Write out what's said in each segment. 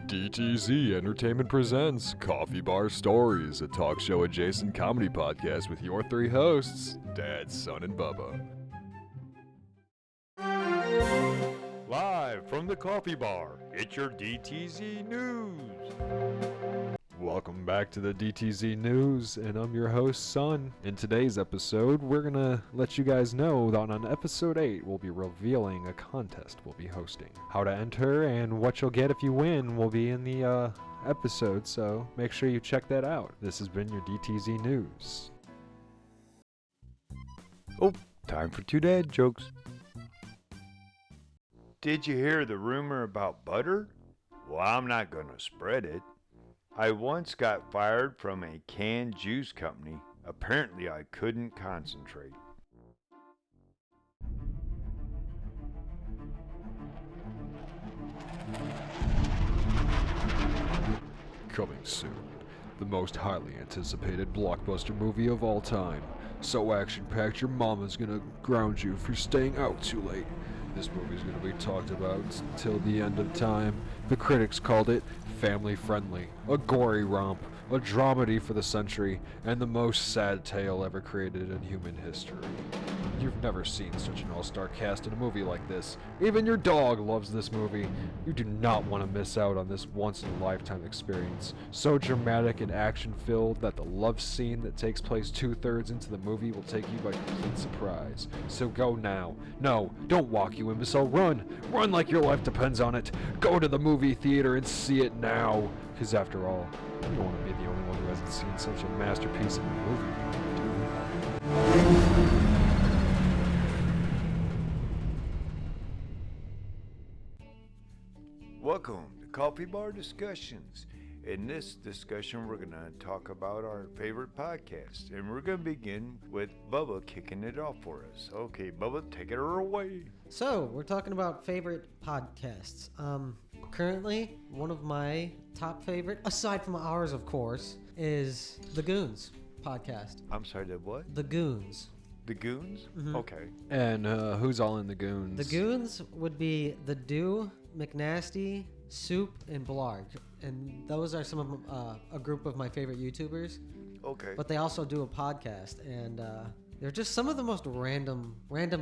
DTZ Entertainment Presents Coffee Bar Stories, a talk show adjacent comedy podcast with your three hosts, Dad, Son, and Bubba. Live from the coffee bar, it's your DTZ News. Welcome back to the DTZ News, and I'm your host, Son. In today's episode, we're gonna let you guys know that on episode 8, we'll be revealing a contest we'll be hosting. How to enter and what you'll get if you win will be in the episode, so make sure you check that out. This has been your DTZ News. Oh, time for two dad jokes. Did you hear the rumor about butter? Well, I'm not gonna spread it. I once got fired from a canned juice company. Apparently, I couldn't concentrate. Coming soon, the most highly anticipated blockbuster movie of all time. So action-packed your mama's gonna ground you for staying out too late. This movie's gonna be talked about till the end of time. The critics called it family-friendly, a gory romp, a dramedy for the century, and the most sad tale ever created in human history. You've never seen such an all-star cast in a movie like this. Even your dog loves this movie. You do not want to miss out on this once-in-a-lifetime experience. So dramatic and action-filled that the love scene that takes place 2/3 into the movie will take you by complete surprise. So go now. No, don't walk, you imbecile. Run! Run like your life depends on it. Go to the movie theater and see it now. Because after all, you don't want to be the only one who hasn't seen such a masterpiece of a movie, do you? Welcome to Coffee Bar Discussions. In this discussion, we're going to talk about our favorite podcast. And we're going to begin with Bubba kicking it off for us. Okay, Bubba, take it away. So, we're talking about favorite podcasts. Currently, one of my top favorite, aside from ours, of course, is The Goons podcast. I'm sorry, the what? The Goons. The Goons? Mm-hmm. Okay. And who's all in the Goons? The Goons would be The Do, McNasty, Soup, and Blarg. And those are some of a group of my favorite YouTubers. Okay. But they also do a podcast, and they're just some of the most random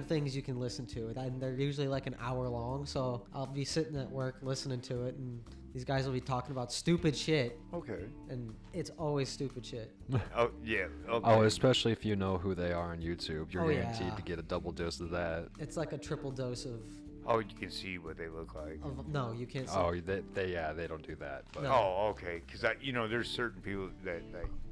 things you can listen to. And they're usually like an hour long, so I'll be sitting at work listening to it, and these guys will be talking about stupid shit. Okay. And it's always stupid shit. Oh, yeah. Okay. Oh, especially if you know who they are on YouTube. You're Oh, guaranteed yeah. to get a double dose of that. It's like a triple dose of... Oh, you can see what they look like. no, you can't see. Oh, they don't do that. But. No. Oh, okay. Because there's certain people that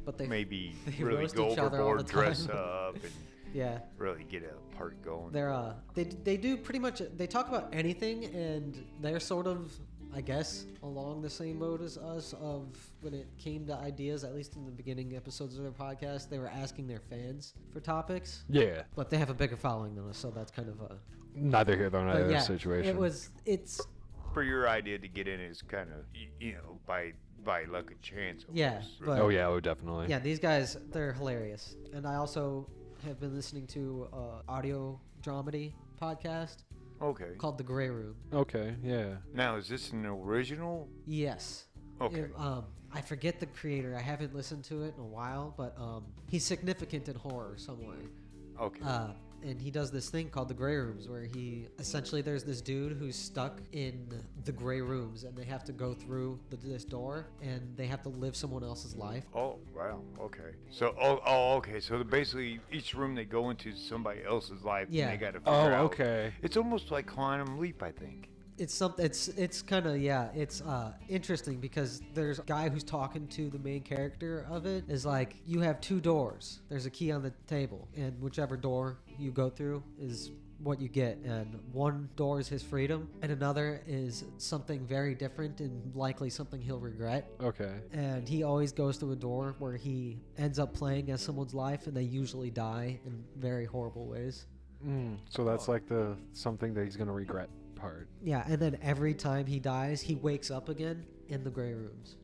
But they maybe they really roast go each other all overboard, the dress time. up, and Yeah. really get a party going. They're they do pretty much, they talk about anything, and they're sort of, I guess, along the same boat as us of when it came to ideas, at least in the beginning episodes of their podcast, they were asking their fans for topics. Yeah. But they have a bigger following than us, so that's kind of a... Neither here nor there situation. It's... For your idea to get in is kind of, by luck and chance. Almost, Yeah, right? but- Oh, yeah, definitely. Yeah, these guys, they're hilarious. And I also have been listening to audio dramedy podcast Okay. called The Grey Room. Okay, yeah. Now, is this an original? Yes. Okay. I forget the creator. I haven't listened to it in a while, but he's significant in horror somewhere. Okay. And he does this thing called the Grey Rooms, where essentially there's this dude who's stuck in the Grey Rooms, and they have to go through this door, and they have to live someone else's life. Oh, wow. Okay. So, okay. So basically, each room they go into is somebody else's life, Yeah. and they got to figure Oh, out. okay. It's almost like Quantum Leap, I think. It's something. It's kind of, yeah. It's interesting because there's a guy who's talking to the main character of it. Is like, you have two doors. There's a key on the table, and whichever door you go through is what you get. And one door is his freedom, and another is something very different and likely something he'll regret. Okay. And he always goes through a door where he ends up playing as someone's life, and they usually die in very horrible ways. So that's like the something that he's going to regret part. Yeah, and then every time he dies, he wakes up again in the Grey Rooms.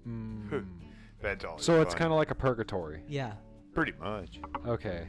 That's all. So it's kind of like a purgatory. Yeah. pretty much. Okay.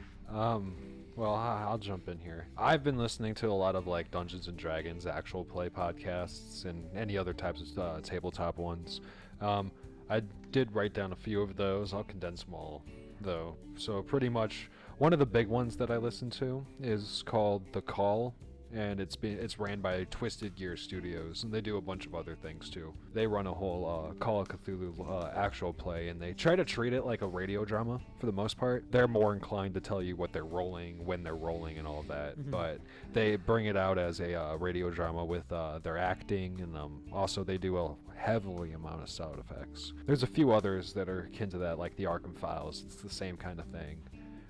Well, I'll jump in here. I've been listening to a lot of like Dungeons and Dragons actual play podcasts and any other types of tabletop ones. I did write down a few of those. I'll condense them all, though. So pretty much one of the big ones that I listen to is called The Call, and it's ran by Twisted Gear Studios, and they do a bunch of other things too. They run a whole Call of Cthulhu actual play, and they try to treat it like a radio drama for the most part. They're more inclined to tell you what they're rolling, when they're rolling, and all of that, but they bring it out as a radio drama with their acting, and also they do a heavily amount of sound effects. There's a few others that are akin to that, like the Arkham Files. It's the same kind of thing.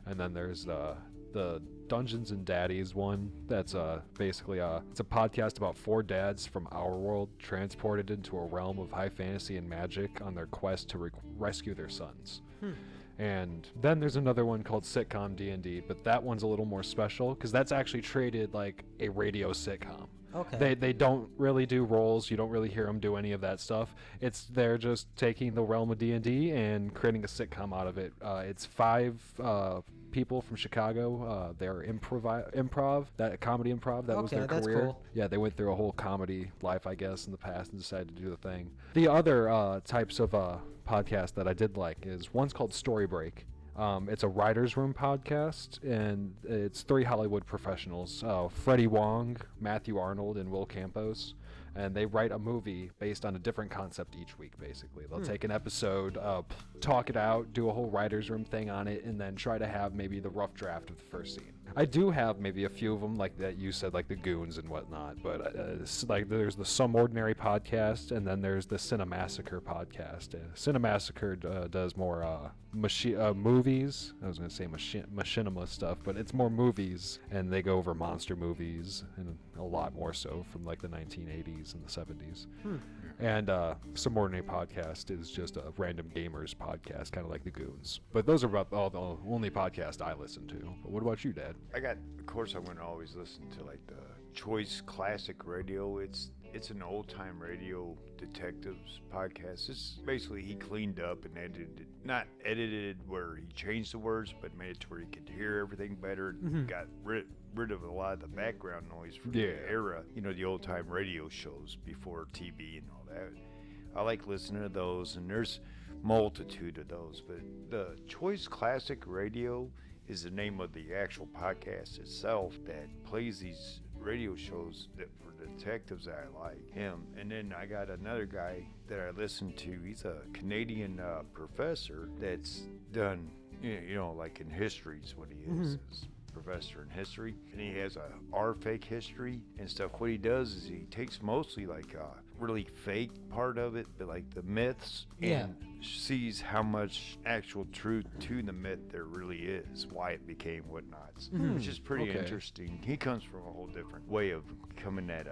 And then there's the Dungeons and Daddies one. That's basically it's a podcast about 4 dads from our world transported into a realm of high fantasy and magic on their quest to rescue their sons. And then there's another one called Sitcom D&D, but that one's a little more special because that's actually treated like a radio sitcom. Okay. They don't really do roles. You don't really hear them do any of that stuff. They're just taking the realm of D&D and creating a sitcom out of it. It's 5 people from Chicago. They're comedy improv. That was their that's career. cool. Yeah, they went through a whole comedy life, I guess, in the past and decided to do the thing. The other types of podcast that I did like is one's called Story Break. It's a writer's room podcast, and it's 3 Hollywood professionals, Freddie Wong, Matthew Arnold, and Will Campos, and they write a movie based on a different concept each week, basically. They'll take an episode, talk it out, do a whole writer's room thing on it, and then try to have maybe the rough draft of the first scene. I do have maybe a few of them, like that you said, like the Goons and whatnot, but like there's the Some Ordinary podcast, and then there's the Cinemassacre podcast. Cinemassacre does more movies. I was going to say machinima stuff, but it's more movies, and they go over monster movies, and a lot more so from like the 1980s and the 70s. And Some Ordinary podcast is just a random gamers podcast, kind of like the Goons. But those are about all the only podcast I listen to. But what about you, Dad? Of course, I'm going to always listen to like the Choice Classic Radio. It's an old time radio detectives podcast. It's basically he cleaned up and not edited where he changed the words, but made it to where you could hear everything better. Got rid of a lot of the background noise from the era, the old time radio shows before TV and all that. I like listening to those, and there's multitude of those, but the Choice Classic Radio is the name of the actual podcast itself that plays these radio shows that for detectives that I like him. And then I got another guy that I listen to. He's a Canadian professor that's done, like in history is what he is. Is professor in history, and he has a fake history and stuff. What he does is he takes mostly like really fake part of it, but like the myths, and sees how much actual truth to the myth there really is, why it became whatnots, which is pretty interesting. He comes from a whole different way of coming at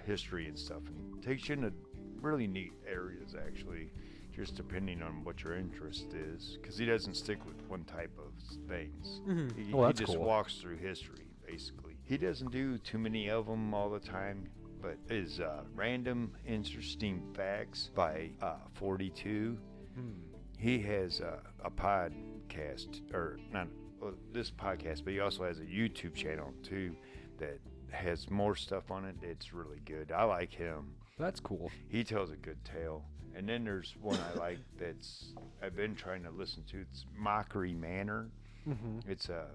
history and stuff, and takes you into really neat areas actually, just depending on what your interest is, because he doesn't stick with one type of things. He just walks through history basically. He doesn't do too many of them all the time, but his Random Interesting Facts by 42. He has a podcast, or not this podcast, but he also has a YouTube channel too that has more stuff on it. It's really good. I like him. That's cool. He tells a good tale. And then there's one I like that's I've been trying to listen to. It's Mockery Manor. It's a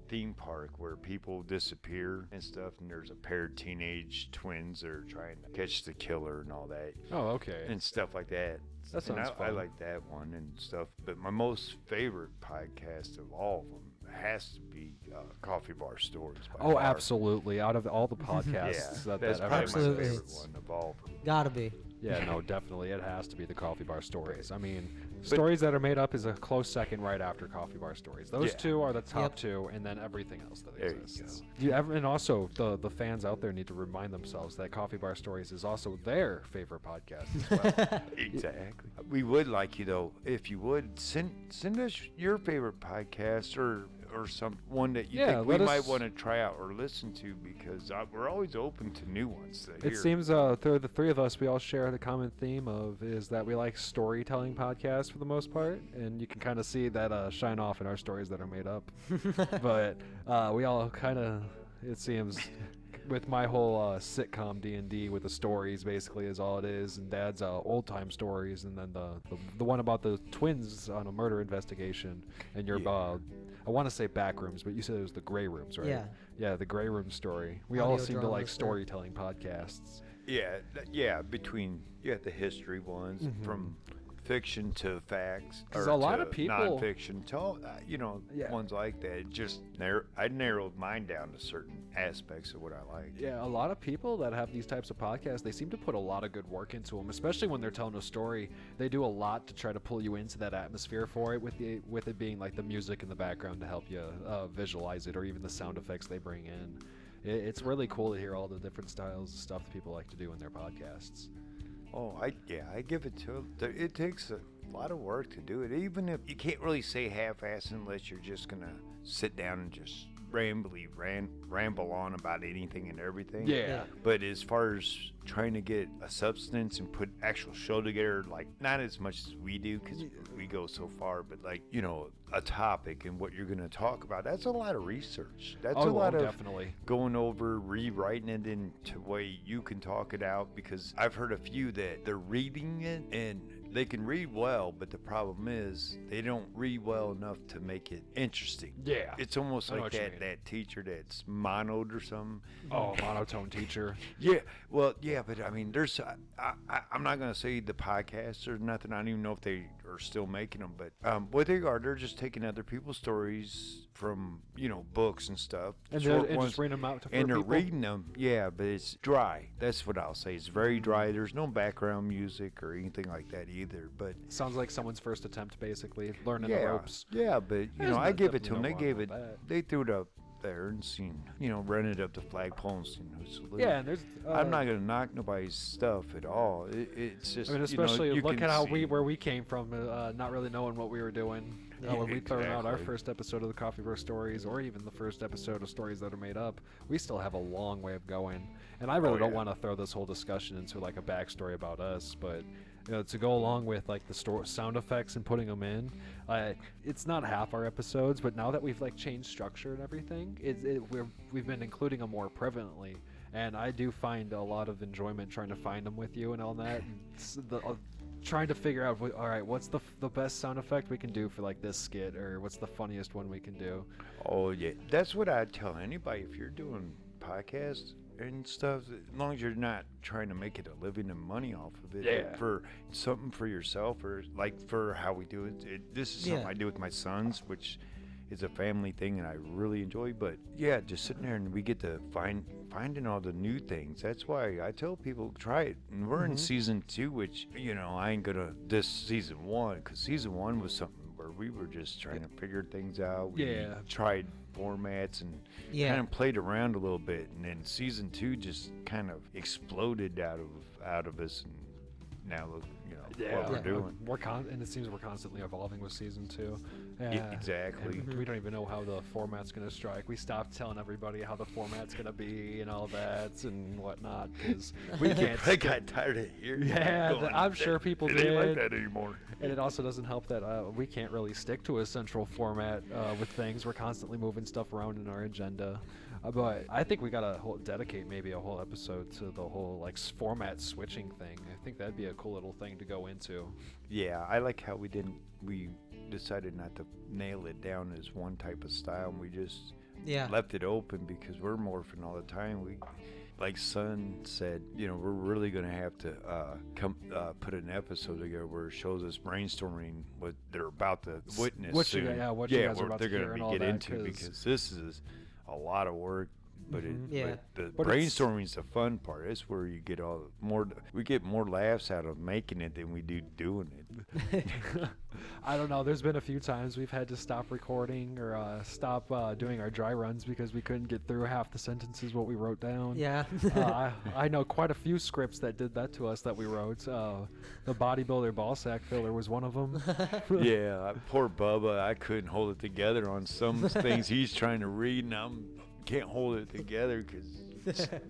theme park where people disappear and stuff, and there's a pair of teenage twins that are trying to catch the killer and all that. Oh, okay. And stuff like that. That sounds fun. I like that one and stuff. But my most favorite podcast of all of them has to be Coffee Bar Stories. Absolutely. Out of all the podcasts, that's that probably absolutely. my favorite one of all of them. Gotta be. Yeah, no, definitely. It has to be the Coffee Bar Stories. I mean, Stories That Are Made Up is a close second right after Coffee Bar Stories. Those two are the top two, and then everything else that exists. And also, the fans out there need to remind themselves that Coffee Bar Stories is also their favorite podcast as well. Exactly. We would like you, though, if you would, send us your favorite podcast or or some one that you Yeah, think we let might us- want to try out or listen to, because we're always open to new ones. To It hear. seems the three of us, we all share the common theme of is that we like storytelling podcasts for the most part, and you can kind of see that shine off in our stories that are made up. But we all kind of, it seems, with my whole sitcom D&D with the stories basically is all it is, and Dad's old time stories, and then the one about the twins on a murder investigation, and your I want to say back rooms, but you said it was the gray rooms, right? Yeah, the gray room story. We all Audio seem to like dramas, storytelling podcasts. Yeah, between the history ones from fiction to facts, 'Cause or a lot to of people- nonfiction to Yeah. ones like that. It just I narrowed mine down to certain aspects of what I like. Yeah, a lot of people that have these types of podcasts, they seem to put a lot of good work into them, especially when they're telling a story. They do a lot to try to pull you into that atmosphere for it, with it being like the music in the background to help you visualize it, or even the sound effects they bring in. It's really cool to hear all the different styles of stuff that people like to do in their podcasts. Oh, I give it to them. It takes a lot of work to do it. Even if you can't really say half-ass unless you're just gonna sit down and just ramble on about anything and everything. Yeah. But as far as trying to get a substance and put actual show together, like not as much as we do because we go so far, but like a topic and what you're gonna talk about. That's a lot of research. That's a lot of definitely. going over, rewriting it into a way you can talk it out, because I've heard a few that they're reading it and they can read well, but the problem is they don't read well enough to make it interesting. Yeah. It's almost I know like what you mean. that teacher that's monoed or something. Oh, monotone teacher. Yeah, well, yeah, but I mean, there's I'm not gonna say the podcasts or nothing. I don't even know if they are still making them, but what they are, they're just taking other people's stories from books and stuff, And short just ones, reading them out to and they're people. reading them. Yeah, but it's dry. That's what I'll say. It's very dry. There's no background music or anything like that either. But Sounds like someone's first attempt, basically, learning the yeah, ropes. yeah, but There's I give it definitely to them. no They wrong gave with it. that. They threw it up there and seen, rented up the flagpole and seen who's the lead. Yeah, and there's. I'm not gonna knock nobody's stuff at all. It's just, I mean, especially you look can at how see. where we came from, not really knowing what we were doing. When we throw out our Exactly. first episode of the Coffee Bro Stories, or even the first episode of Stories That Are Made Up, we still have a long way of going. And I really don't yeah. want to throw this whole discussion into like a backstory about us, but to go along with like the sound effects and putting them in, it's not half our episodes, but now that we've like changed structure and everything, we've been including them more prevalently. And I do find a lot of enjoyment trying to find them with you and all that. And trying to figure out, all right, what's the best sound effect we can do for like this skit, or what's the funniest one we can do. Oh yeah, that's what I tell anybody. If you're doing podcasts and stuff, as long as you're not trying to make it a living and money off of it, Yeah. for something for yourself, or like for how we do it. This is something Yeah. I do with my sons, which is a family thing, and I really enjoy. But yeah, just sitting there and we get to finding all the new things. That's why I tell people try it. And we're in season 2, which I ain't gonna diss season 1, because season 1 was something where we were just trying to figure things out. We Yeah. tried formats and Yeah. kind of played around a little bit, and then season 2 just kind of exploded out of us, and now look, what we're doing. And it seems we're constantly evolving with season 2. Exactly. And we don't even know how the format's going to strike. We stopped telling everybody how the format's going to be and all that and whatnot, because we can't. I got tired of hearing. Yeah, going, I'm sure people it ain't like did. that anymore. And it also doesn't help that we can't really stick to a central format with things. We're constantly moving stuff around in our agenda. But I think we gotta dedicate maybe a whole episode to the whole like format switching thing. I think that'd be a cool little thing to go into. Yeah, I like how we decided not to nail it down as one type of style, and we just left it open, because we're morphing all the time. We, like Son said, we're really going to have to put an episode together where it shows us brainstorming what they're about to witness What you soon. guys are about what to they're hear and all get that, into, because this is a lot of work but Yeah. but the But it's- brainstorming's the fun part. That's where you get we get more laughs out of making it than we do doing it. I don't know. There's been a few times we've had to stop recording or stop doing our dry runs because we couldn't get through half the sentences what we wrote down. Yeah. I know quite a few scripts that did that to us that we wrote. The bodybuilder ball sack filler was one of them. Yeah, poor Bubba. I couldn't hold it together on some things he's trying to read, and can't hold it together because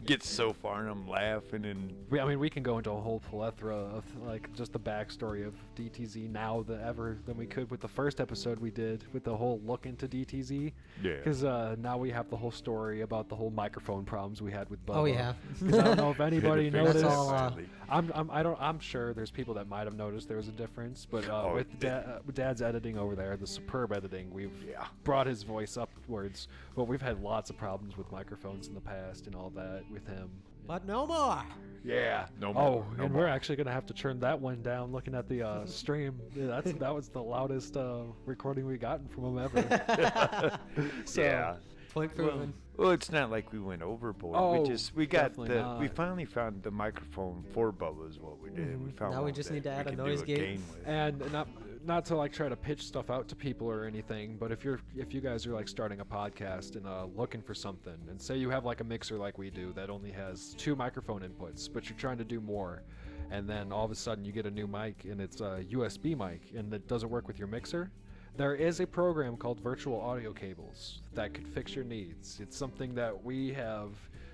gets so far and I'm laughing and I mean, we can go into a whole plethora of like just the backstory of DTZ now than we could with the first episode we did with the whole look into DTZ. yeah. Because now we have the whole story about the whole microphone problems we had with Bubba. Oh yeah. 'Cause I don't know if anybody That's noticed. all, I'm sure there's people that might have noticed there was a difference, but with Dad's editing over there, the superb editing, we've brought his voice upwards. But we've had lots of problems with microphones in the past and all that with him. But no more. Yeah. No Oh, more, no and more. we're actually gonna have to turn that one down. Looking at the stream, yeah, that was the loudest recording we gotten from him ever. So, Yeah. Point proven. Well, it's not like we went overboard. Oh, we got definitely we not. finally found the microphone for Bubba is what we did. We found Now we one just that need to add a we can noise do gate. gain with. And not to like try to pitch stuff out to people or anything, but if you guys are like starting a podcast and looking for something, and say you have like a mixer like we do that only has 2 microphone inputs, but you're trying to do more, and then all of a sudden you get a new mic and it's a USB mic and it doesn't work with your mixer. There is a program called Virtual Audio Cables that could fix your needs. It's something that we have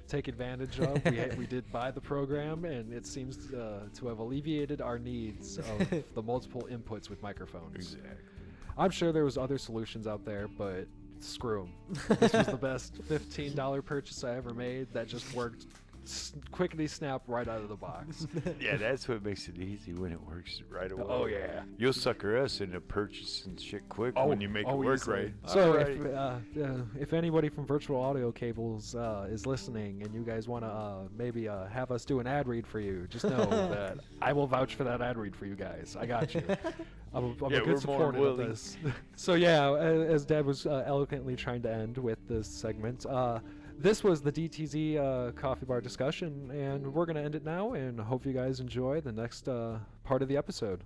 take advantage of. We did buy the program, and it seems to have alleviated our needs of the multiple inputs with microphones. Exactly. I'm sure there was other solutions out there, but screw them. This was the best $15 purchase I ever made that just worked quickety snap right out of the box. Yeah, that's what makes it easy when it works right away. Oh, yeah. You'll sucker us into purchasing shit quick Oh, when you make it work easily. right. So Alrighty. if anybody from Virtual Audio Cables is listening and you guys want to maybe have us do an ad read for you, just know that I will vouch for that ad read for you guys. I got you. I'm Yeah, a we're good more supporter of willing. this. So yeah, as Dad was eloquently trying to end with this segment, this was the DTZ coffee bar discussion, and we're going to end it now, and hope you guys enjoy the next part of the episode.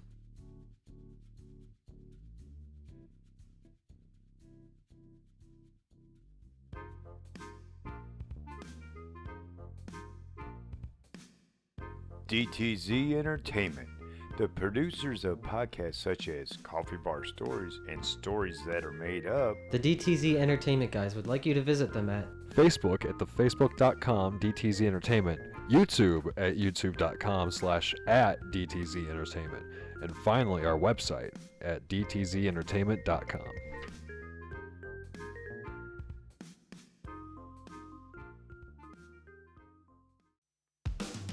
DTZ Entertainment, the producers of podcasts such as Coffee Bar Stories and Stories That Are Made Up. The DTZ Entertainment guys would like you to visit them at Facebook at the facebook.com DTZ Entertainment, YouTube at youtube.com/@DTZ Entertainment, and finally our website at dtzentertainment.com.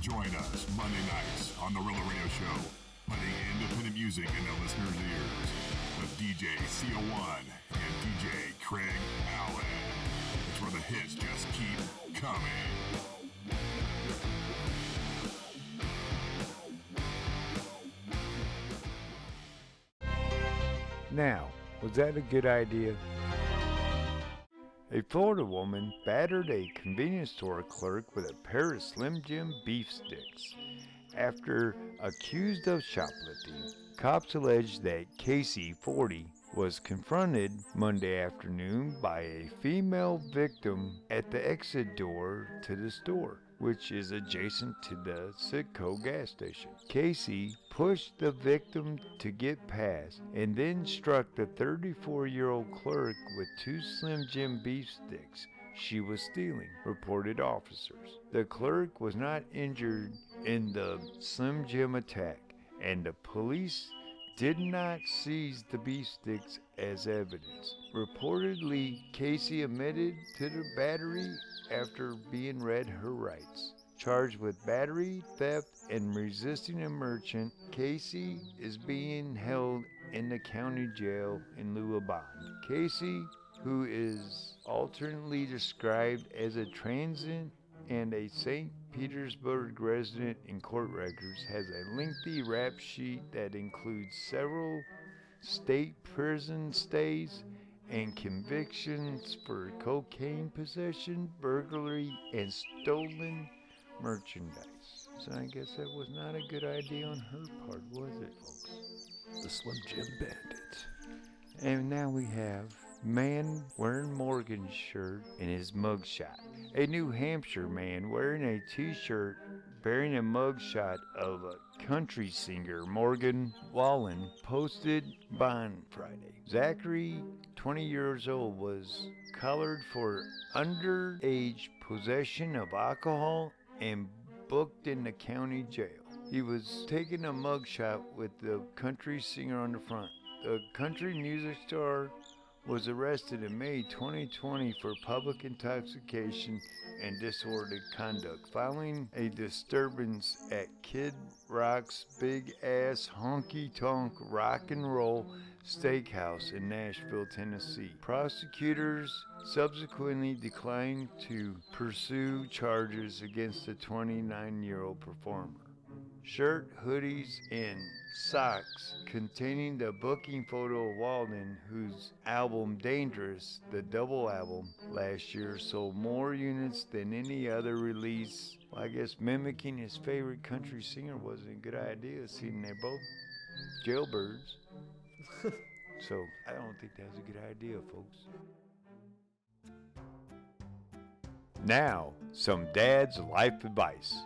Join us Monday nights on the Rilla Radio Show, putting independent music in the listeners' ears with DJ CO1 and DJ Craig Allen. It's where the hits just keep coming. Now, was that a good idea? A Florida woman battered a convenience store clerk with a pair of Slim Jim beef sticks. After accused of shoplifting, cops alleged that Casey, 40, was confronted Monday afternoon by a female victim at the exit door to the store, which is adjacent to the Citgo gas station. Casey pushed the victim to get past and then struck the 34-year-old clerk with 2 Slim Jim beef sticks she was stealing, reported officers. The clerk was not injured in the Slim Jim attack, and the police did not seize the beef sticks as evidence. Reportedly, Casey admitted to the battery after being read her rights. Charged with battery, theft, and resisting a merchant, Casey is being held in the county jail in lieu of bond. Casey, who is alternately described as a transient and a St. Petersburg resident in court records, has a lengthy rap sheet that includes several state prison stays and convictions for cocaine possession, burglary, and stolen merchandise. So I guess that was not a good idea on her part, was it, folks? The Slim Jim Bandit. And now we have man wearing Morgan's shirt in his mugshot. A New Hampshire man wearing a t-shirt bearing a mugshot of a country singer, Morgan Wallen, posted bond Friday. Zachary, 20 years old, was collared for underage possession of alcohol and booked in the county jail. He was taking a mugshot with the country singer on the front. The country music star was arrested in May 2020 for public intoxication and disorderly conduct following a disturbance at Kid Rock's Big Ass Honky Tonk Rock and Roll Steakhouse in Nashville, Tennessee. Prosecutors subsequently declined to pursue charges against the 29-year-old performer. Shirt, hoodies, and socks containing the booking photo of Walden, whose album Dangerous, the double album, last year sold more units than any other release. Well, I guess mimicking his favorite country singer wasn't a good idea, seeing they're both jailbirds. So I don't think that's a good idea, folks. Now, some dad's life advice.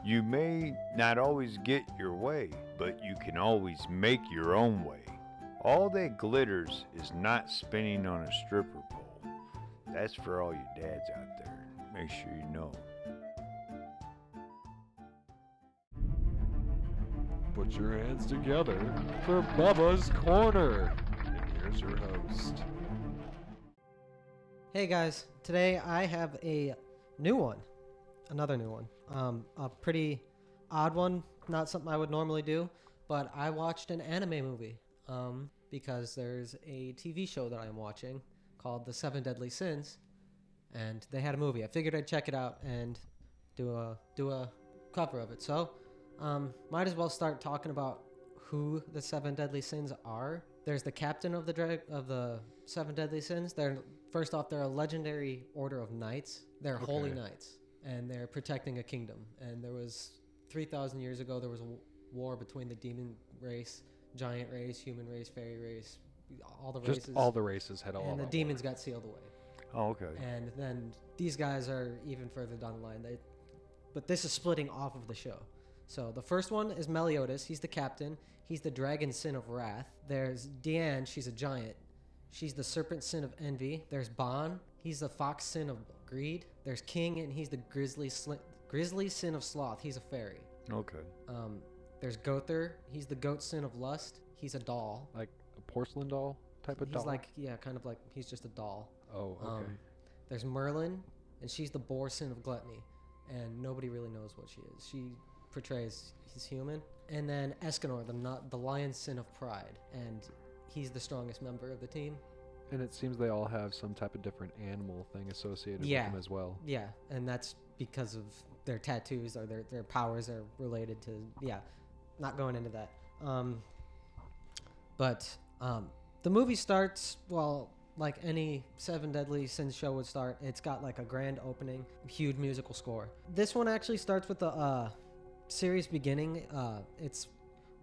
You may not always get your way, but you can always make your own way. All that glitters is not spinning on a stripper pole. That's for all you dads out there. Make sure you know. Put your hands together for Bubba's Corner. And here's your host. Hey guys, today I have a new one. Another new one. A pretty odd one. Not something I would normally do, but I watched an anime movie because there's a TV show that I'm watching called The Seven Deadly Sins, and they had a movie. I figured I'd check it out and do a cover of it. So might as well start talking about who the Seven Deadly Sins are. There's the captain of the Seven Deadly Sins. First off, they're a legendary order of knights. They're holy knights, and they're protecting a kingdom. And there was 3,000 years ago, there was a war between the demon race, giant race, human race, fairy race, all the races. Just all the races had all. And the demons got sealed away. Oh, okay. And then these guys are even further down the line. But this is splitting off of the show. So the first one is Meliodas. He's the captain. He's the dragon sin of wrath. There's Diane. She's a giant. She's the serpent sin of envy. There's Bon. He's the fox sin of greed. There's King, and he's the grizzly sin of sloth. He's a fairy. Okay. There's Gother. He's the goat sin of lust. He's a doll. Like a porcelain doll type of doll? Kind of like he's just a doll. Oh, okay. There's Merlin, and she's the boar sin of gluttony. And nobody really knows what she is. She portrays he's human. And then Escanor, the lion sin of pride. And he's the strongest member of the team. And it seems they all have some type of different animal thing associated with them as well. Yeah, and that's because of their tattoos or their powers are related to, not going into that. But the movie starts, well, like any Seven Deadly Sins show would start. It's got like a grand opening, huge musical score. This one actually starts with the series beginning. It's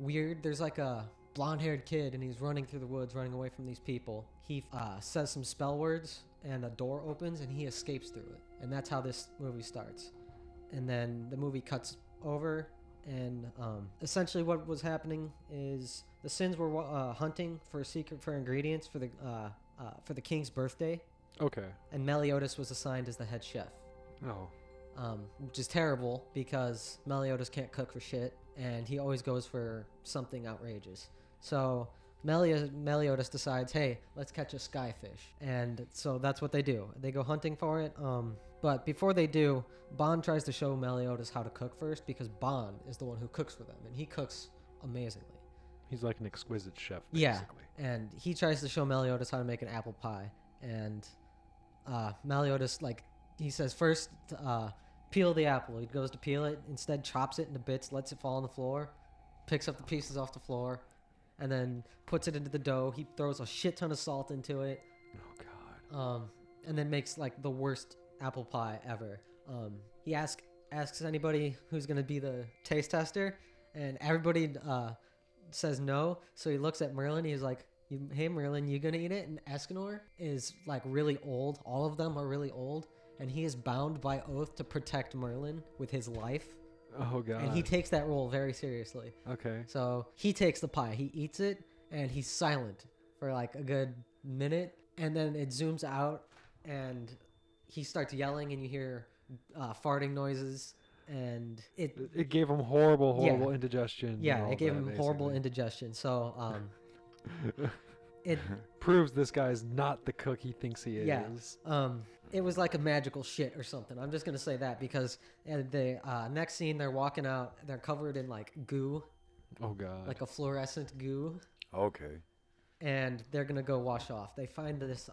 weird. There's like a blonde-haired kid, and he's running through the woods, running away from these people. He says some spell words, and a door opens, and he escapes through it. And that's how this movie starts. And then the movie cuts over, and essentially what was happening is the Sins were hunting for ingredients for the king's birthday. Okay. And Meliodas was assigned as the head chef. Oh. Which is terrible because Meliodas can't cook for shit, and he always goes for something outrageous. So Meliodas decides, hey, let's catch a skyfish. And so that's what they do. They go hunting for it. But before they do, Bon tries to show Meliodas how to cook first because Bon is the one who cooks for them, and he cooks amazingly. He's like an exquisite chef, basically. Yeah, and he tries to show Meliodas how to make an apple pie. And Meliodas, he says, first, peel the apple. He goes to peel it, instead chops it into bits, lets it fall on the floor, picks up the pieces off the floor, and then puts it into the dough. He throws a shit ton of salt into it, Oh God. And then makes like the worst apple pie ever. He asks anybody who's gonna be the taste tester, and everybody says no. So he looks at Merlin. He's like, "Hey Merlin, you gonna eat it?" And Escanor is like really old. All of them are really old, and he is bound by oath to protect Merlin with his life. Oh God. And he takes that role very seriously. Okay. So he takes the pie, he eats it, and he's silent for like a good minute, and then it zooms out, and he starts yelling, and you hear farting noises, and It gave him horrible Yeah. indigestion. and yeah, all it gave that, him horrible basically. indigestion. So it Proves this guy's not the cook he thinks he yeah, is. it was like a magical shit or something. I'm just gonna say that because the next scene they're walking out, they're covered in like goo, Oh God. like a fluorescent goo. Okay. And they're gonna go wash off. They find this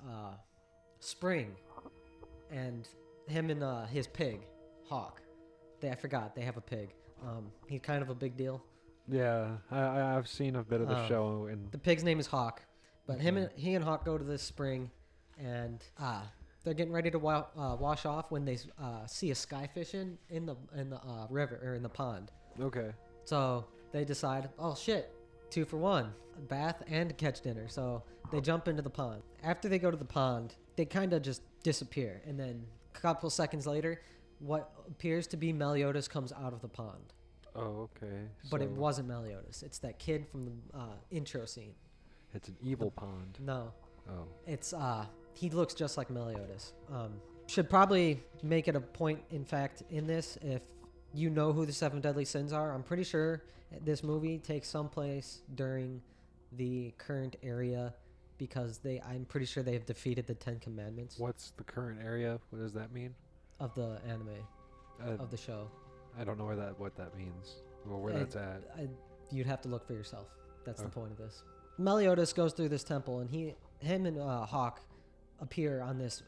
spring, and him and his pig, Hawk. I forgot they have a pig. He's kind of a big deal. Yeah, I've seen a bit of the Oh. show, and The pig's name is Hawk, but he and Hawk go to this spring, and they're getting ready to wash off when they see a skyfish in the river or in the pond. okay. So they decide, oh shit, 2 for 1, bath and catch dinner. So they jump into the pond. After they go to the pond, they kind of just disappear. And then a couple seconds later, what appears to be Meliodas comes out of the pond. Oh, okay. But it So wasn't Meliodas. It's that kid from the intro scene. it's an evil pond. No, Oh. it's he looks just like Meliodas. Should probably make it a point, in fact, in this, if you know who the 7 deadly sins are. I'm pretty sure this movie takes someplace during the current area, because I'm pretty sure they have defeated the 10 commandments What's the current area? What does that mean? of the anime, Uh, of the show. I don't know what that means or where I- that's at. You'd have to look for yourself. That's the Oh. point of this. Meliodas goes through this temple, and him and Hawk appear on this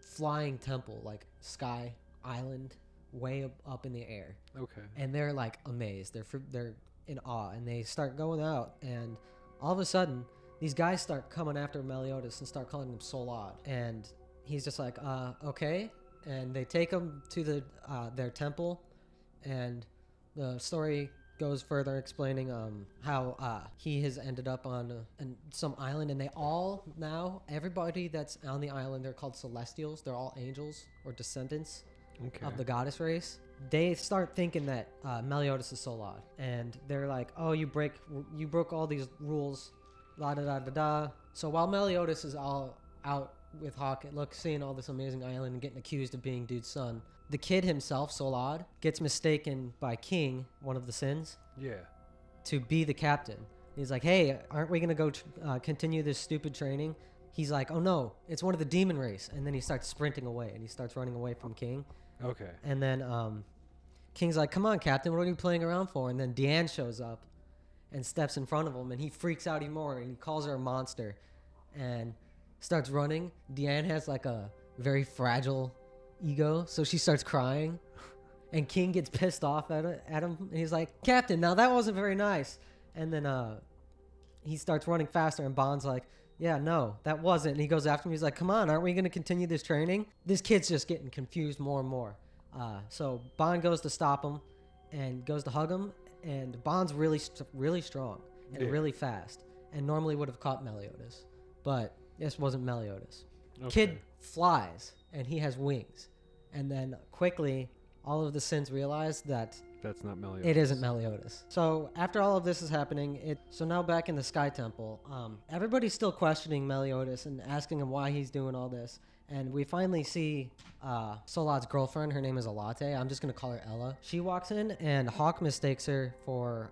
flying temple, like sky island, way up in the air, Okay. and they're like amazed. They're in awe, and they start going out, and all of a sudden, these guys start coming after Meliodas and start calling him Solad, and he's just like, okay, and they take him to their temple, and the story goes further explaining how he has ended up on some island, and everybody that's on the island, they're called Celestials. They're all angels or descendants Okay. of the goddess race. They start thinking that Meliodas is Solad, and they're like, "Oh, you broke all these rules, la da da da da." So while Meliodas is all out with Hawk, seeing all this amazing island and getting accused of being dude's son, the kid himself, Solad, gets mistaken by King, one of the sins, Yeah. to be the captain. He's like, "Hey, aren't we gonna go continue this stupid training?" He's like, "Oh no, it's one of the demon race," and then he starts sprinting away, and he starts running away from King. Okay. And then King's like, "Come on, Captain, what are you playing around for?" And then Deanne shows up and steps in front of him, and he freaks out even more, and he calls her a monster and starts running. Deanne has like a very fragile ego, so she starts crying, and King gets pissed off at him, and he's like, "Captain, now that wasn't very nice." And then he starts running faster, and Bond's like, "Yeah, no, that wasn't." And he goes after him. He's like, "Come on, aren't we going to continue this training?" This kid's just getting confused more and more. So Bond goes to stop him and goes to hug him. And Bond's really strong and Yeah. really fast, and normally would have caught Meliodas. But this wasn't Meliodas. Okay. Kid flies, and he has wings. And then quickly, all of the sins realize that That's not Meliodas. it isn't Meliodas. So after all of this is happening, so now back in the Sky Temple, everybody's still questioning Meliodas and asking him why he's doing all this. And we finally see Solad's girlfriend. Her name is Alate. I'm just going to call her Ella. She walks in, and Hawk mistakes her for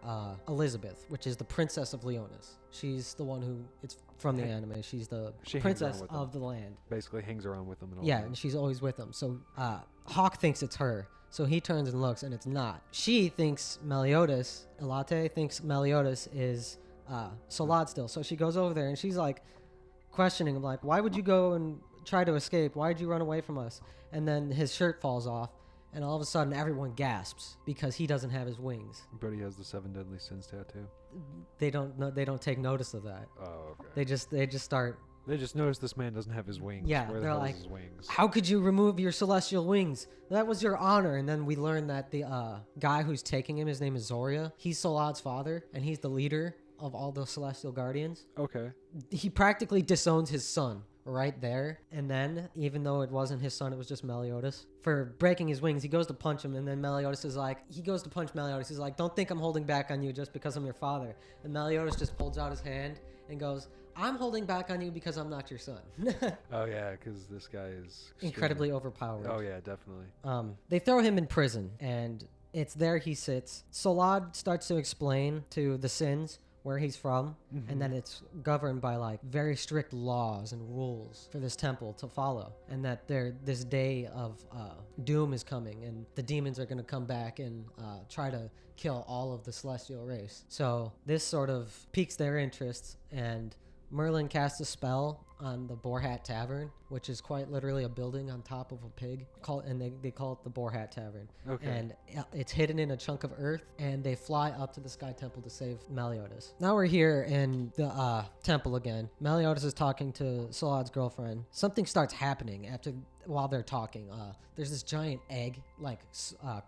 Elizabeth, which is the princess of Leonis. She's the one who, it's from the anime. She's the She hangs princess around with of the land. Basically hangs around with them and all Yeah, that. and she's always with him. So Hawk thinks it's her. So he turns and looks, and it's not. She thinks Meliodas, Elate thinks Meliodas is Solad still. So she goes over there, and she's like questioning him, like, "Why would you go and try to escape? Why did you run away from us?" And then his shirt falls off, and all of a sudden everyone gasps because he doesn't have his wings. But he has the 7 deadly sins tattoo. They don't take notice of that. Oh, okay. They just start They just noticed this man doesn't have his wings. Yeah, Where the they're hell like, is his wings? how could you remove your celestial wings? That was your honor. And then we learn that the guy who's taking him, his name is Zoria. He's Solad's father, and he's the leader of all the Celestial Guardians. Okay. He practically disowns his son right there. And then, even though it wasn't his son, it was just Meliodas. For breaking his wings, he goes to punch him, and then Meliodas is like, he goes to punch Meliodas. He's like, don't think I'm holding back on you just because I'm your father. And Meliodas just holds out his hand and goes, I'm holding back on you because I'm not your son. Oh, yeah, because this guy is Incredibly overpowered. Oh, yeah, definitely. They throw him in prison, and it's there he sits. Solad starts to explain to the Sins where he's from, and that it's governed by like very strict laws and rules for this temple to follow, and that this day of doom is coming, and the demons are going to come back and try to kill all of the celestial race. So this sort of piques their interest, and Merlin casts a spell on the Boar Hat Tavern, which is quite literally a building on top of a pig, and they call it the Boar Hat Tavern. Okay. And it's hidden in a chunk of earth, and they fly up to the Sky Temple to save Meliodas. Now we're here in the temple again. Meliodas is talking to Solad's girlfriend. Something starts happening while they're talking. There's this giant egg, like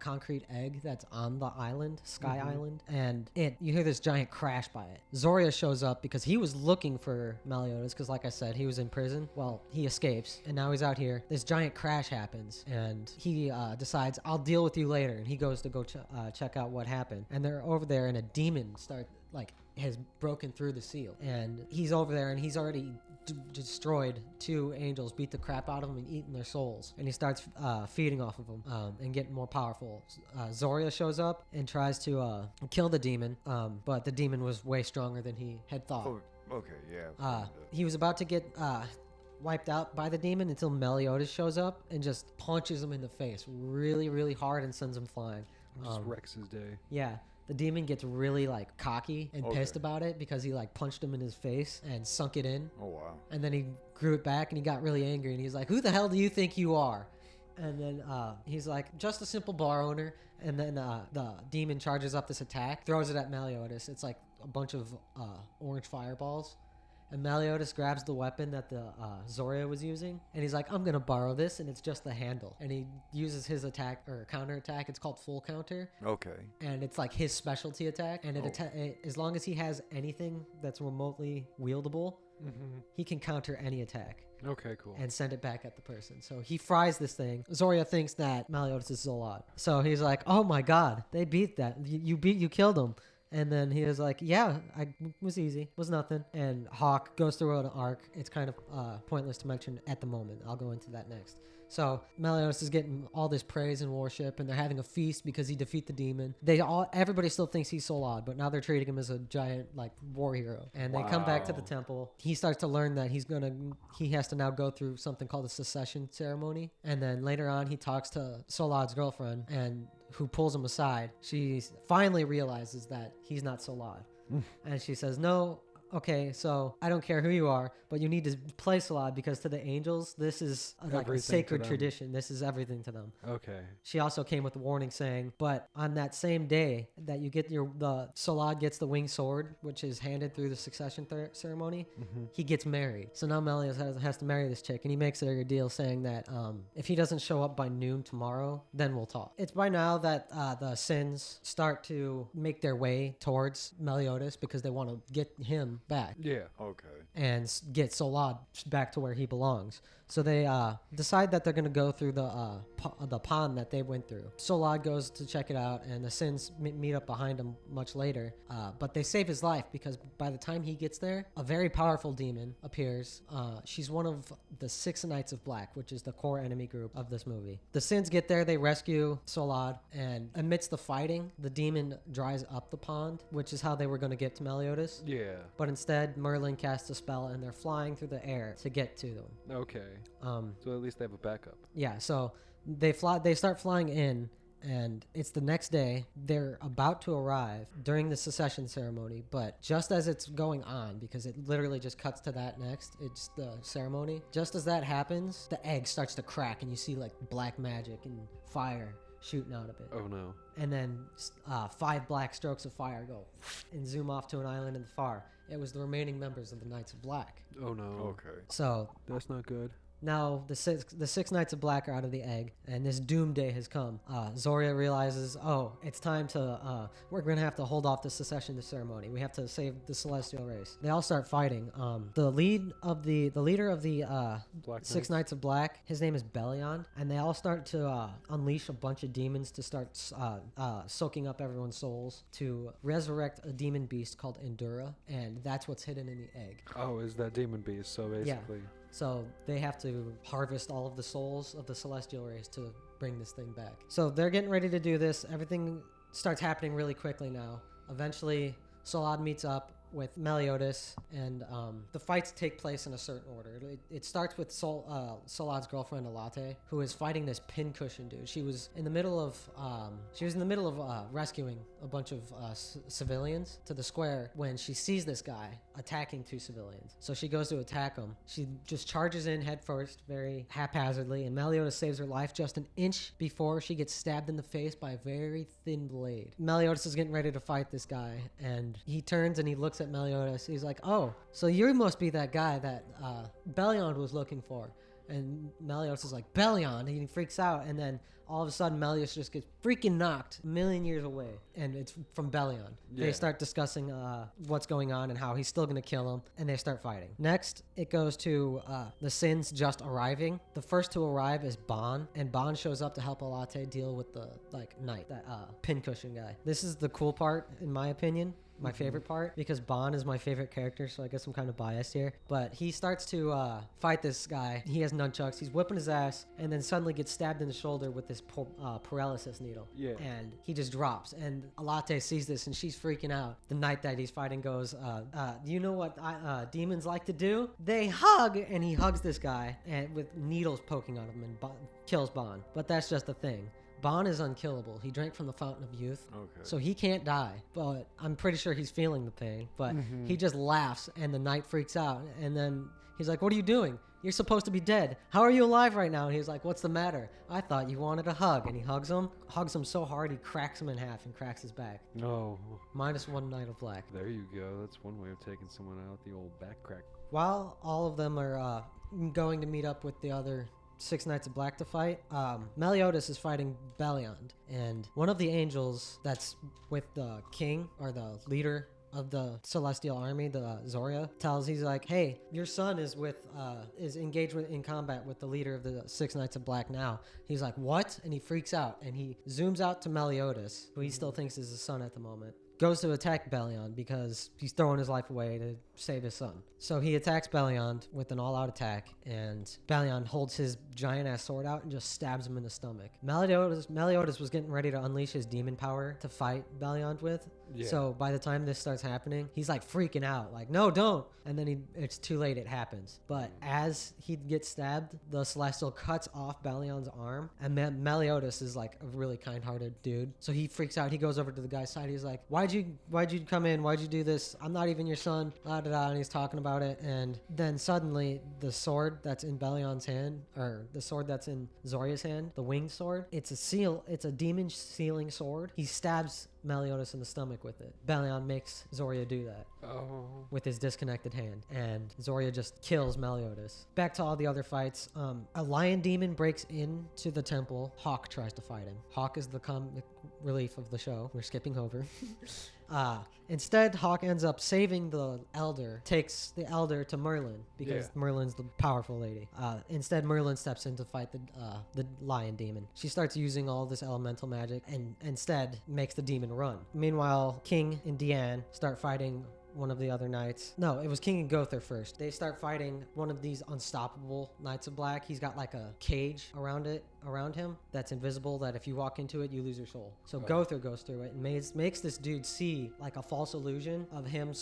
concrete egg that's on the island, Sky Island, and you hear this giant crash by it. Zoria shows up because he was looking for Meliodas, because like I said, he was in prison. Well, he escapes, and now he's out here. This giant crash happens, and he decides, I'll deal with you later, and he goes to go check out what happened. And they're over there, and a demon has broken through the seal, and he's over there, and he's already destroyed 2 angels, beat the crap out of them, and eaten their souls. And he starts feeding off of them and getting more powerful. Zoria shows up and tries to kill the demon, but the demon was way stronger than he had thought. Oh, okay, yeah. He was about to get wiped out by the demon until Meliodas shows up and just punches him in the face really, really hard and sends him flying. Just wrecks his day. Yeah. The demon gets really like cocky and pissed about it because he like punched him in his face and sunk it in. Oh, wow. And then he grew it back and he got really angry and he's like, who the hell do you think you are? And then he's like, just a simple bar owner. And then the demon charges up this attack, throws it at Meliodas. It's like a bunch of orange fireballs. And Meliodas grabs the weapon that the Zoria was using, and he's like, I'm going to borrow this, and it's just the handle. And he uses his attack, or counter attack. It's called full counter. Okay. And it's like his specialty attack. And as long as he has anything that's remotely wieldable, he can counter any attack. Okay, cool. And send it back at the person. So he fries this thing. Zoria thinks that Meliodas is Zolot. So he's like, oh my god, they beat that. You killed him. And then he was like, yeah, it was easy. It was nothing. And Hawk goes through an arc. It's kind of pointless to mention at the moment. I'll go into that next. So Meliodas is getting all this praise and worship, and they're having a feast because he defeat the demon. Everybody still thinks he's Solad, but now they're treating him as a giant like war hero. And they come back to the temple. He starts to learn that he has to now go through something called a secession ceremony. And then later on, he talks to Solad's girlfriend, and who pulls him aside. She finally realizes that he's not Solad. And she says, no, okay, so I don't care who you are, but you need to play Solad because to the angels, this is like a sacred tradition. This is everything to them. Okay. She also came with a warning saying, but on that same day that you get the Solad gets the winged sword, which is handed through the succession ceremony, he gets married. So now Meliodas has to marry this chick, and he makes it a deal saying that if he doesn't show up by noon tomorrow, then we'll talk. It's by now that the Sins start to make their way towards Meliodas because they want to get him back. Yeah. Okay. And get Solad back to where he belongs. So they decide that they're going to go through the pond that they went through. Solad goes to check it out, and the Sins meet up behind him much later. But they save his life because by the time he gets there, a very powerful demon appears. She's one of the 6 Knights of Black, which is the core enemy group of this movie. The Sins get there, they rescue Solad, and amidst the fighting, the demon dries up the pond, which is how they were going to get to Meliodas. Yeah. But instead, Merlin casts a spell, and they're flying through the air to get to them. Okay. So at least they have a backup. Yeah, so they start flying in, and it's the next day. They're about to arrive during the secession ceremony, but just as it's going on, because it literally just cuts to that next, it's the ceremony. Just as that happens, the egg starts to crack, and you see like black magic and fire shooting out of it. Oh no. And then 5 black strokes of fire go and zoom off to an island in the far. It was the remaining members of the Knights of Black. Oh no. Okay. So That's not good. now the six Knights of Black are out of the egg, and this doom day has come. Zoria realizes, it's time to, we're going to have to hold off the secession ceremony. We have to save the celestial race. They all start fighting. The leader of the Black Six Knights of Black, his name is Belion, and they all start to unleash a bunch of demons to start soaking up everyone's souls to resurrect a demon beast called Endura, and that's what's hidden in the egg. Oh, is that demon beast? So basically. So they have to harvest all of the souls of the celestial race to bring this thing back. So they're getting ready to do this. Everything starts happening really quickly now. Eventually, Solad meets up with Meliodas, and the fights take place in a certain order. It starts with Solad's girlfriend Alate, who is fighting this pincushion dude. She was in the middle of rescuing a bunch of civilians to the square when she sees this guy attacking 2 civilians. So she goes to attack him. She just charges in head first, very haphazardly, and Meliodas saves her life just an inch before she gets stabbed in the face by a very thin blade. Meliodas is getting ready to fight this guy, and he turns and he looks at Meliodas. He's like, "Oh, so you must be that guy that Belion was looking for." And Meliodas is like, "Belion," and he freaks out, and then all of a sudden Meliodas just gets freaking knocked a million years away, and it's from Belion. Yeah. They start discussing what's going on and how he's still gonna kill him, and they start fighting. Next, it goes to the Sins just arriving. The first to arrive is Bon, and Bon shows up to help Alate deal with the knight, that pincushion guy. This is the cool part, in my opinion. My favorite part, because Bon is my favorite character, so I guess I'm kind of biased here. But he starts to fight this guy. He has nunchucks. He's whipping his ass, and then suddenly gets stabbed in the shoulder with this paralysis needle. Yeah. And he just drops. And Alate sees this, and she's freaking out. The knight that he's fighting goes, "You know what demons like to do? They hug!" And he hugs this guy, and with needles poking out of him, and kills Bon. But that's just the thing. Bon is unkillable. He drank from the fountain of youth, so he can't die. But I'm pretty sure he's feeling the pain. But he just laughs, and the knight freaks out. And then he's like, "What are you doing? You're supposed to be dead. How are you alive right now?" And he's like, "What's the matter? I thought you wanted a hug." And he hugs him so hard he cracks him in half and cracks his back. No. -1 Knight of Black. There you go. That's one way of taking someone out, the old back crack. While all of them are going to meet up with the other 6 Knights of Black to fight, Meliodas is fighting Belion, and one of the angels that's with the king, or the leader of the celestial army, the Zoria, he's like, "Hey, your son is engaged in combat with the leader of the 6 Knights of Black now." He's like, "What?" And he freaks out, and he zooms out to Meliodas, who he still thinks is his son at the moment. Goes to attack Belion because he's throwing his life away to save his son. So he attacks Belion with an all-out attack, and Belion holds his giant-ass sword out and just stabs him in the stomach. Meliodas was getting ready to unleash his demon power to fight Belion with. Yeah. So by the time this starts happening, he's like freaking out, like, "No, don't!" And then it's too late, it happens. But as he gets stabbed, the Celestial cuts off Belion's arm, and Meliodas is like a really kind-hearted dude. So he freaks out, he goes over to the guy's side, he's like, Why'd you come in? Why'd you do this? I'm not even your son. And he's talking about it, and then suddenly the sword that's in Belion's hand, or the sword that's in Zoria's hand, the winged sword, it's a demon sealing sword. He stabs Meliodas in the stomach with it. Belion makes Zoria do that with his disconnected hand, and Zoria just kills Meliodas. Back to all the other fights. A lion demon breaks into the temple. Hawk tries to fight him. Hawk is the comic relief of the show. We're skipping over. Instead, Hawk ends up saving the elder, takes the elder to Merlin, because Merlin's the powerful lady. Instead, Merlin steps in to fight the lion demon. She starts using all this elemental magic, and instead makes the demon run. Meanwhile, King and Deanne start fighting one of the other knights. No, it was King and Gother first. They start fighting one of these unstoppable Knights of Black. He's got like a cage around him that's invisible, that if you walk into it, you lose your soul. So Gother goes through it and makes this dude see like a false illusion of him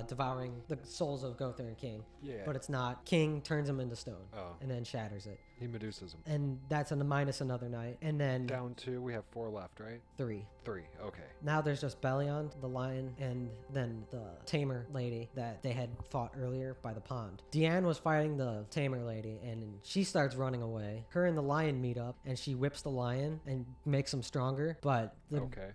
devouring the souls of Gother and King. Yeah. But it's not. King turns him into stone and then shatters it. He Medusas him. And that's minus another knight. And then Down 2, we have 4 left, right? 3. 3, okay. Now there's just Belion, the lion, and then the tamer lady that they had fought earlier by the pond. Deanne was fighting the tamer lady, and she starts running away. Her and the lion meet beat up, and she whips the lion and makes him stronger, but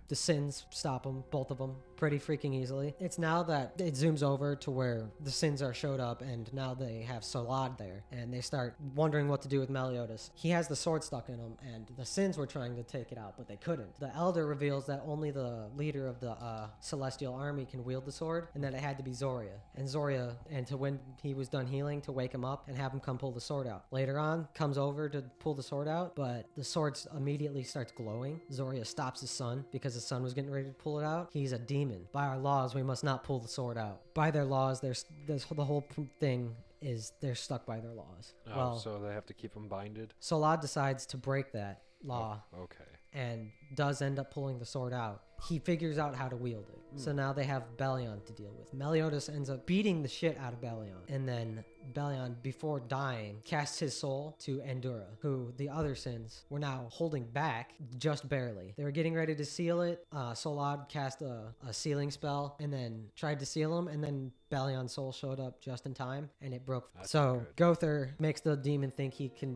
the sins stop them, both of them, pretty freaking easily. It's now that it zooms over to where the sins are showed up, and now they have Solad there, and they start wondering what to do with Meliodas. He has the sword stuck in him, and the sins were trying to take it out, but they couldn't. The elder reveals that only the leader of the celestial army can wield the sword, and that it had to be Zoria. And to when he was done healing, to wake him up and have him come pull the sword out. Later on, comes over to pull the sword out, but the sword immediately starts glowing. Zoria stops his son because his son was getting ready to pull it out. He's a demon. By our laws, we must not pull the sword out. By their laws, the whole thing is they're stuck by their laws. So they have to keep them binded? Solad decides to break that law. Okay. And does end up pulling the sword out. He figures out how to wield it. So now they have Belion to deal with. Meliodas ends up beating the shit out of Belion. And then Belion, before dying, casts his soul to Endura, who the other sins were now holding back just barely. They were getting ready to seal it. Solad cast a sealing spell and then tried to seal him. And then Belion's soul showed up just in time and it broke. So Gother makes the demon think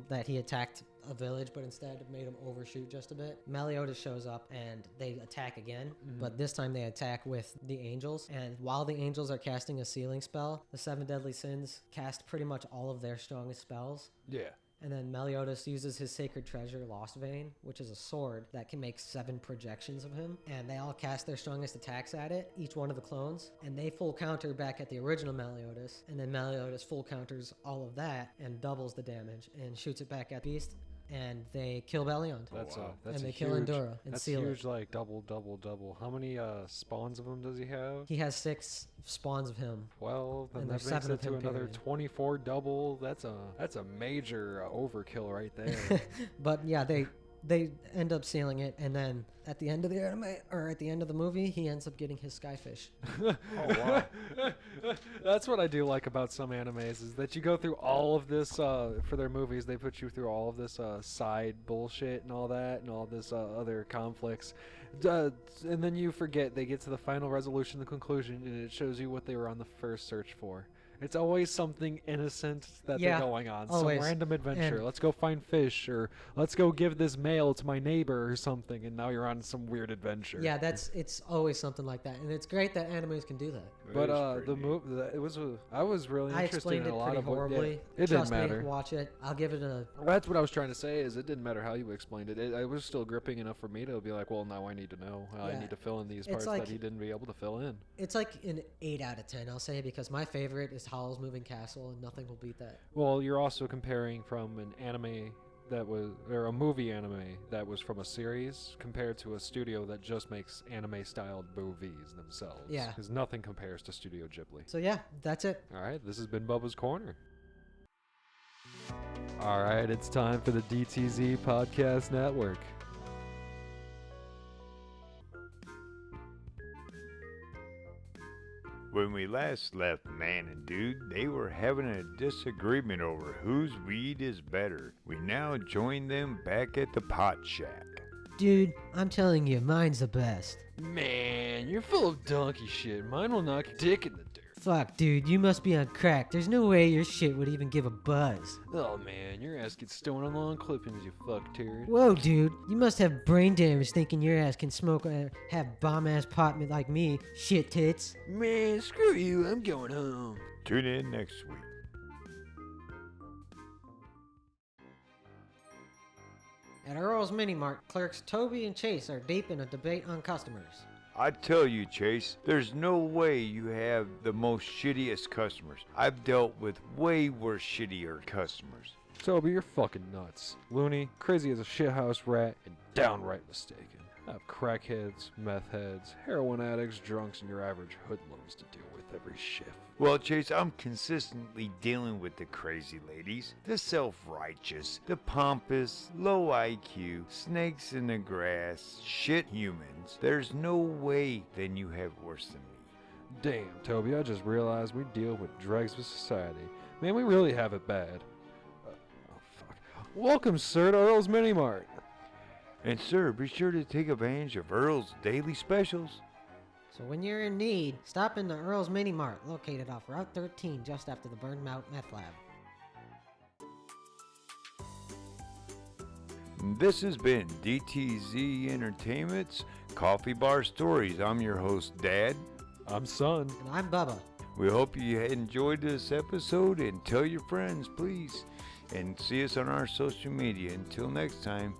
that he attacked a village, but instead made him overshoot just a bit. Meliodas shows up and they attack again, but this time they attack with the angels. And while the angels are casting a sealing spell, the 7 deadly sins cast pretty much all of their strongest spells. Yeah. And then Meliodas uses his sacred treasure, Lost Vein, which is a sword that can make 7 projections of him. And they all cast their strongest attacks at it, each one of the clones. And they full counter back at the original Meliodas. And then Meliodas full counters all of that and doubles the damage and shoots it back at Beast. And they kill Belion. That's and they huge, kill Endura and that's seal huge, it. like double. How many spawns of them does he have? He has 6 spawns of him. 12, then And that there's brings 7 it of to him, another period. 24 double. That's a major overkill right there. But yeah, they end up sealing it, and then at the end of the anime, or at the end of the movie, he ends up getting his skyfish. Oh wow. That's what I do like about some animes, is that you go through all of this for their movies. They put you through all of this side bullshit and all that, and all this other conflicts, and then you forget. They get to the final resolution, the conclusion, and it shows you what they were on the first search for. It's always something innocent that they're going on. Always. Some random adventure. And let's go find fish, or let's go give this mail to my neighbor or something, and now you're on some weird adventure. Yeah, it's always something like that, and it's great that animes can do that. But the movie, I was really I interested explained in it a lot pretty of what, horribly. it didn't Trust matter. me, watch it. I'll give it a. That's what I was trying to say. Is it didn't matter how you explained it. It was still gripping enough for me to be like, well, now I need to know. I Yeah. need to fill in these It's parts like- that he didn't be able to fill in. It's like an 8 out of 10, I'll say, because my favorite is Howl's Moving Castle, and nothing will beat that. Well, you're also comparing from an anime that was, or a movie anime that was from a series, compared to a studio that just makes anime-styled movies themselves. Yeah. Because nothing compares to Studio Ghibli. So yeah, that's it. All right, this has been Bubba's Corner. All right, it's time for the DTZ Podcast Network. When we last left Man and Dude, they were having a disagreement over whose weed is better. We now join them back at the pot shack. Dude, I'm telling you, mine's the best. Man, you're full of donkey shit. Mine will knock your dick in the dirt. Fuck, dude, you must be on crack. There's no way your shit would even give a buzz. Oh man, your ass gets stoned on long clippings, you fuck turd. Whoa, dude, you must have brain damage thinking your ass can smoke or have bomb-ass pot like me, shit tits. Man, screw you, I'm going home. Tune in next week. At Earl's Mini Mart, clerks Toby and Chase are deep in a debate on customers. I tell you, Chase, there's no way you have the most shittiest customers. I've dealt with way worse, shittier customers. Toby, you're fucking nuts. Loony, crazy as a shithouse rat, and downright mistaken. I have crackheads, meth heads, heroin addicts, drunks, and your average hoodlums to deal with every shift. Well, Chase, I'm consistently dealing with the crazy ladies, the self-righteous, the pompous, low IQ, snakes in the grass, shit humans. There's no way then you have worse than me. Damn, Toby, I just realized we deal with dregs of society. Man, we really have it bad. Oh, fuck. Welcome, sir, to Earl's Mini Mart. And sir, be sure to take advantage of Earl's daily specials. So when you're in need, stop in the Earl's Mini Mart, located off Route 13 just after the Burned Out Meth Lab. This has been DTZ Entertainment's Coffee Bar Stories. I'm your host, Dad. I'm Son. And I'm Bubba. We hope you enjoyed this episode and tell your friends, please. And see us on our social media. Until next time,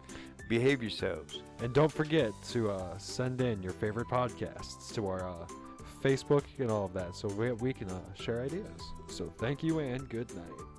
behave yourselves. And don't forget to send in your favorite podcasts to our Facebook and all of that so we can share ideas. So thank you and good night.